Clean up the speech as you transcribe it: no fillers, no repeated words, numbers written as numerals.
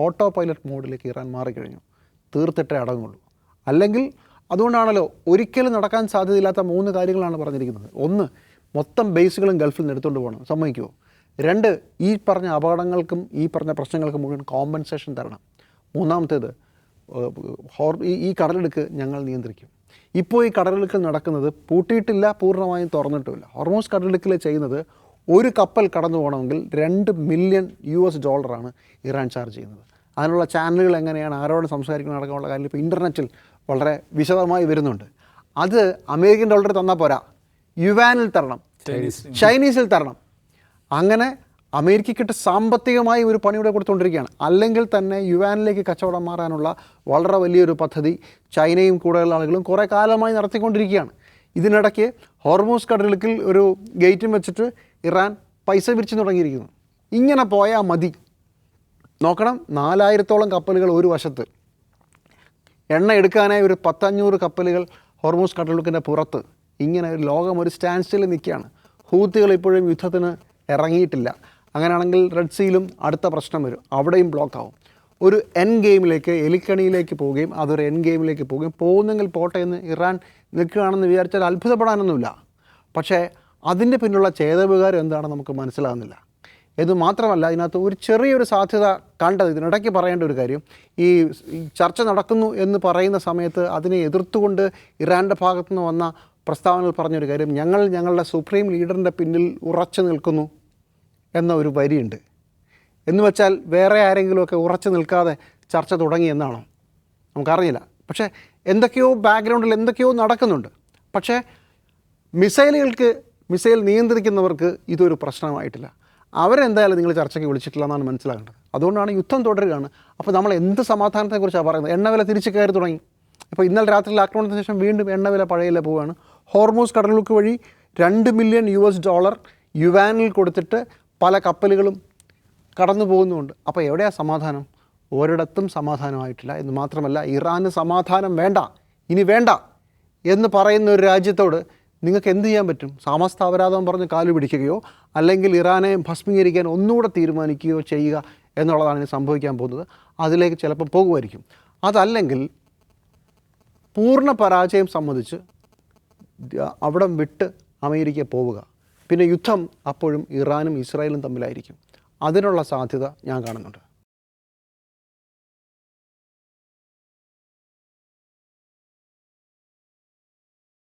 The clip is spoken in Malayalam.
ഓട്ടോ പൈലറ്റ് മോഡിലേക്ക് ഇറാൻ മാറിക്കഴിഞ്ഞു. തീർത്തിട്ടേ അടങ്ങുള്ളൂ. അല്ലെങ്കിൽ അതുകൊണ്ടാണല്ലോ ഒരിക്കലും നടക്കാൻ സാധ്യതയില്ലാത്ത 3 കാര്യങ്ങളാണ് പറഞ്ഞിരിക്കുന്നത്. 1, മൊത്തം ബേസുകളും ഗൾഫിൽ നിന്ന് എടുത്തുകൊണ്ട് പോകണം. സമ്മതിക്കുമോ? 2, ഈ പറഞ്ഞ അപകടങ്ങൾക്കും ഈ പറഞ്ഞ പ്രശ്നങ്ങൾക്കും മുഴുവൻ കോമ്പൻസേഷൻ തരണം. 3-മത്തേത് ഈ കടലെടുക്ക് ഞങ്ങൾ നിയന്ത്രിക്കും. ഇപ്പോൾ ഈ കടലെടുക്കൽ നടക്കുന്നത് പൂട്ടിയിട്ടില്ല, പൂർണ്ണമായും തുറന്നിട്ടുമില്ല. ഹോർമൂസ് കടലെടുക്കൽ ചെയ്യുന്നത് ഒരു കപ്പൽ കടന്നു പോകണമെങ്കിൽ $2 മില്യൺ ഇറാൻ ചാർജ് ചെയ്യുന്നത്. അതിനുള്ള ചാനലുകൾ എങ്ങനെയാണ്, ആരോട് സംസാരിക്കണം അടക്കമുള്ള കാര്യം ഇപ്പോൾ ഇൻ്റർനെറ്റിൽ വളരെ വിശദമായി വരുന്നുണ്ട്. അത് അമേരിക്കൻ ഡോളർ തന്നാൽ പോരാ, യുവാനിൽ തരണം, ചൈനീസിൽ തരണം. അങ്ങനെ അമേരിക്കയ്ക്കിട്ട് സാമ്പത്തികമായി ഒരു പണിയുടെ കൊടുത്തുകൊണ്ടിരിക്കുകയാണ്. അല്ലെങ്കിൽ തന്നെ യുവാനിലേക്ക് കച്ചവടം മാറാനുള്ള വളരെ വലിയൊരു പദ്ധതി ചൈനയും കൂടുതൽ ആളുകളും കുറേ കാലമായി നടത്തിക്കൊണ്ടിരിക്കുകയാണ്. ഇതിനിടയ്ക്ക് ഹോർമൂസ് കടലിടുക്കിൽ ഒരു ഗേറ്റും വെച്ചിട്ട് ഇറാൻ പൈസ പിരിച്ചു തുടങ്ങിയിരിക്കുന്നു. ഇങ്ങനെ പോയാൽ മതി. നോക്കണം, 4000-ഓളം കപ്പലുകൾ ഒരു വശത്ത്, എണ്ണ എടുക്കാനായി ഒരു 100-500 കപ്പലുകൾ ഹോർമൂസ് കടലിടുക്കിൻ്റെ പുറത്ത്. ഇങ്ങനെ ഒരു ലോകം ഒരു സ്റ്റാൻഡ് സ്റ്റിൽ നിൽക്കുകയാണ്. ഹൂത്തികൾ ഇപ്പോഴും യുദ്ധത്തിന് ഇറങ്ങിയിട്ടില്ല. അങ്ങനെയാണെങ്കിൽ റെഡ് സീയിലും അടുത്ത പ്രശ്നം വരും, അവിടെയും ബ്ലോക്ക് ആവും. ഒരു എൻ ഗെയിമിലേക്ക്, എലിക്കണിയിലേക്ക് പോവുകയും അതൊരു എൻ ഗെയിമിലേക്ക് പോവുകയും, പോകുന്നെങ്കിൽ പോട്ടെ എന്ന് ഇറാൻ നിൽക്കുകയാണെന്ന് വിചാരിച്ചാൽ അത്ഭുതപ്പെടാനൊന്നുമില്ല. പക്ഷേ അതിൻ്റെ പിന്നിലുള്ള ചേതവികാരം എന്താണെന്ന് നമുക്ക് മനസ്സിലാകുന്നില്ല. ഇത് മാത്രമല്ല, ഇതിനകത്ത് ഒരു ചെറിയൊരു സാധ്യത കണ്ടത്, ഇതിനിടയ്ക്ക് പറയേണ്ട ഒരു കാര്യം, ഈ ചർച്ച നടക്കുന്നു എന്ന് പറയുന്ന സമയത്ത് അതിനെ എതിർത്തുകൊണ്ട് ഇറാൻ്റെ ഭാഗത്തുനിന്ന് വന്ന പ്രസ്താവനകൾ പറഞ്ഞൊരു കാര്യം, ഞങ്ങളുടെ സുപ്രീം ലീഡറിൻ്റെ പിന്നിൽ ഉറച്ചു നിൽക്കുന്നു എന്ന ഒരു വരിയുണ്ട്. എന്ന് വെച്ചാൽ വേറെ ആരെങ്കിലുമൊക്കെ ഉറച്ചു നിൽക്കാതെ ചർച്ച തുടങ്ങി എന്നാണോ? നമുക്കറിയില്ല. പക്ഷേ എന്തൊക്കെയോ ബാക്ക്ഗ്രൗണ്ടിൽ എന്തൊക്കെയോ നടക്കുന്നുണ്ട്. പക്ഷേ മിസൈൽ നിയന്ത്രിക്കുന്നവർക്ക് ഇതൊരു പ്രശ്നമായിട്ടില്ല. അവരെന്തായാലും നിങ്ങൾ ചർച്ചയ്ക്ക് വിളിച്ചിട്ടില്ല എന്നാണ് മനസ്സിലാക്കേണ്ടത്. അതുകൊണ്ടാണ് യുദ്ധം തുടരുകയാണ്. അപ്പോൾ നമ്മൾ എന്ത് സമാധാനത്തെക്കുറിച്ചാണ് പറയുന്നത്? എണ്ണവില തിരിച്ച് കയറി തുടങ്ങി. ഇപ്പോൾ ഇന്നലെ രാത്രിയിൽ ആക്രമണത്തിന് ശേഷം വീണ്ടും എണ്ണവില പഴയല്ല പോവുകയാണ്. ഹോർമൂസ് കടലുക്ക് വഴി $2 മില്യൺ യുവാനിൽ കൊടുത്തിട്ട് പല കപ്പലുകളും കടന്നു പോകുന്നുമുണ്ട്. അപ്പോൾ എവിടെയാണ് സമാധാനം? ഒരിടത്തും സമാധാനമായിട്ടില്ല. എന്ന് മാത്രമല്ല, ഇറാന് സമാധാനം വേണ്ട, ഇനി വേണ്ട എന്ന് പറയുന്ന ഒരു രാജ്യത്തോട് നിങ്ങൾക്ക് എന്ത് ചെയ്യാൻ പറ്റും? സമസ്ത അപരാധം പറഞ്ഞ് കാലു പിടിക്കുകയോ അല്ലെങ്കിൽ ഇറാനെ ഭസ്മീകരിക്കാൻ ഒന്നുകൂടെ തീരുമാനിക്കുകയോ ചെയ്യുക എന്നുള്ളതാണ് ഇനി സംഭവിക്കാൻ പോകുന്നത്. അതിലേക്ക് ചിലപ്പോൾ പോകുമായിരിക്കും. അതല്ലെങ്കിൽ പൂർണ്ണ പരാജയം സംബന്ധിച്ച് അവിടം വിട്ട് അമേരിക്ക പോവുക. പിന്നെ യുദ്ധം അപ്പോഴും ഇറാനും ഇസ്രായേലും തമ്മിലായിരിക്കും. അതിനുള്ള സാധ്യത ഞാൻ കാണുന്നുണ്ട്.